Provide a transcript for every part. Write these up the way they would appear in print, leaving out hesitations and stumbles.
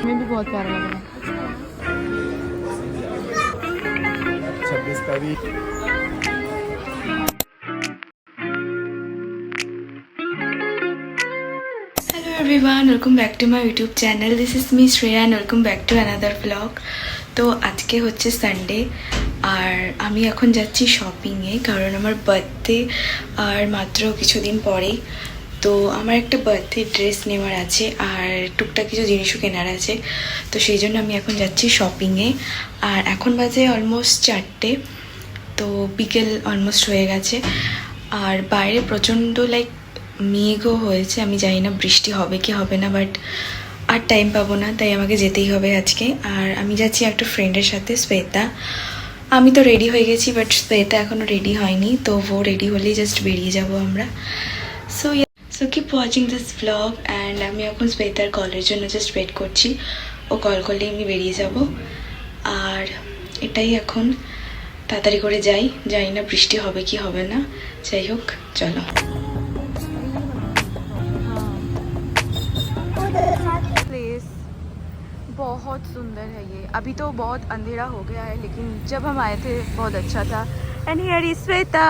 में भी बहुत प्यारा लग रहा है। 26 का भी। Hello everyone, welcome back to my YouTube channel. This is me Shreya and welcome back to another vlog. তো আজকে হচ্ছে সানডে আর আমি এখন যাচ্ছি শপিংয়ে, কারণ আমার বার্থডে আর মাত্র কিছুদিন পরেই। তো আমার একটা বার্থডে ড্রেস নেওয়ার আছে আর টুকটাক কিছু জিনিসও কেনার আছে, তো সেই জন্য আমি এখন যাচ্ছি শপিংয়ে। আর এখন বাজে অলমোস্ট 4টে, তো বিকেল অলমোস্ট হয়ে গেছে আর বাইরে প্রচণ্ড মেঘও হয়েছে। আমি জানি না বৃষ্টি হবে কি হবে না, বাট আর টাইম পাবো না, তাই আমাকে যেতেই হবে আজকে। আর আমি যাচ্ছি একটা ফ্রেন্ডের সাথে, শ্বেতা। আমি তো রেডি হয়ে গেছি, বাট শ্বেতা এখনও রেডি হয়নি, তো ও রেডি হলেই জাস্ট বেরিয়ে যাব আমরা। So keep watching this blog. And আমি এখন শ্বেতার কলের জন্য জাস্ট ওয়েট করছি, ও কল করলেই আমি বেরিয়ে যাব। আর এটাই এখন, তাড়াতাড়ি করে যাই, জানি না বৃষ্টি হবে কি হবে না, যাই হোক চলো। प्लेस बहुत सुंदर है ये। अभी तो बहुत अंधेरा हो गया है, लेकिन जब हम आए थे बहुत अच्छा था। And here is Shweta.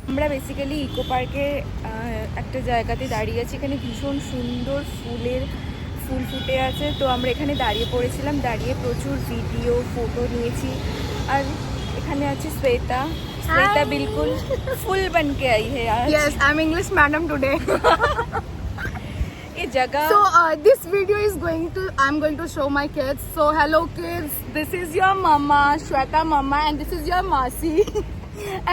আমরা বেসিক্যালি ইকো পার্কে একটা জায়গাতে দাঁড়িয়ে আছি। এখানে ভীষণ সুন্দর ফুল ফুটে আছে, তো আমরা এখানে দাঁড়িয়ে পড়েছিলাম। দাঁড়িয়ে প্রচুর ভিডিও ফটো নিয়েছি। আর এখানে আছে শ্বেতা। श्वेता बिल्कुल फुल बन के आई है आज। Yes, I'm English madam today. ये जगह So this video is I'm going to show my kids. So hello kids, this is your mama, Shweta mama, and this is your Masi.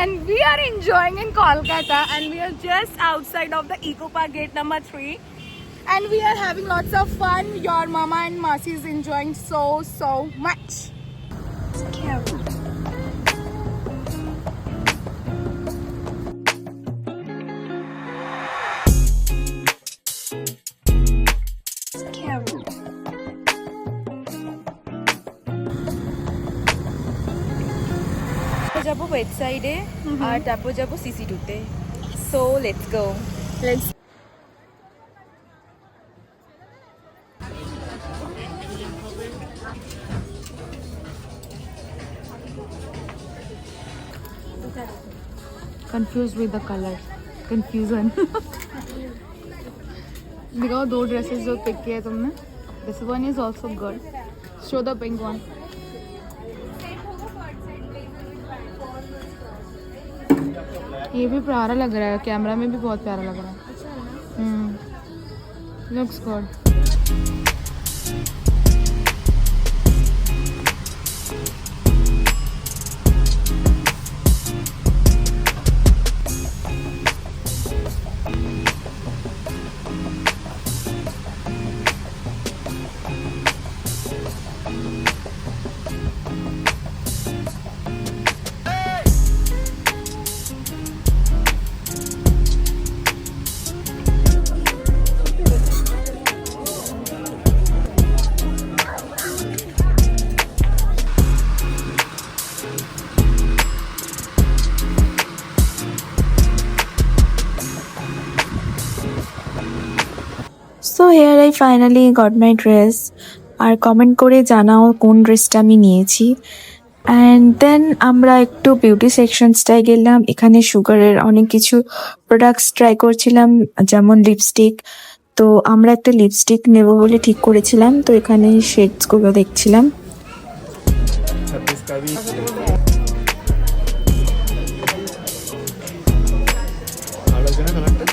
And we are enjoying in Kolkata, and we are just outside of the Eco Park gate number 3. And we are having lots of fun. Your mama and Masi is enjoying so much. যাবো ওয়েবসাইটে আর তারপর যাবো CC2-তে। So let's go. Let's Confused with the color. Confusion. दिखाओ दो dresses जो pick किए तुमने. This one is also good. Show the pink one. ये भी प्यारा लग रहा है, कैमरा में भी बहुत प्यारा लग रहा है. Looks good. So here I finally got my dress. আর কমেন্ট করে জানাও কোন ড্রেসটা আমি নিয়েছি। অ্যান্ড দেন আমরা একটু বিউটি সেকশনসটায় গেলাম। এখানে সুগারের অনেক কিছু প্রোডাক্টস ট্রাই করছিলাম, যেমন লিপস্টিক। তো আমরা একটা লিপস্টিক নেব বলে ঠিক করেছিলাম, তো এখানে শেডসগুলো দেখছিলাম। 26 का भी। ভালো লাগছে না কালারটা?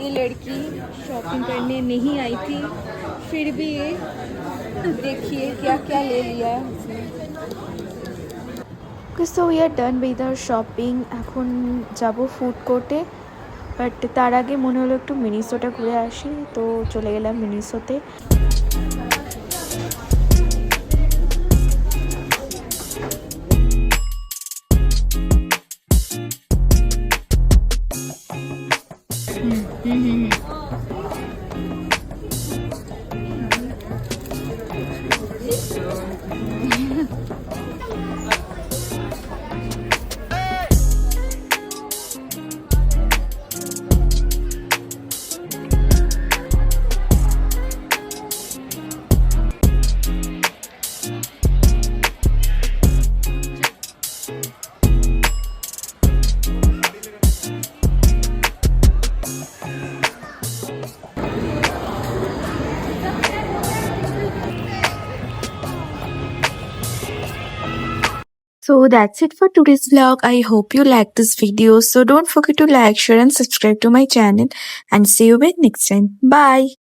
ये लड़की शॉपिंग करने नहीं आई थी, फिर भी ये देखिए क्या क्या ले लिया है। So we are done with our shopping. এখন যাব ফুড কোর্টে, বাট তার আগে মনে হলো একটু মিনিসোটা ঘুরে আসি, তো চলে গেলাম মিনিসোতে। So that's it for today's vlog. I hope you liked this video. So don't forget to like, share and subscribe to my channel and see you again next time. Bye.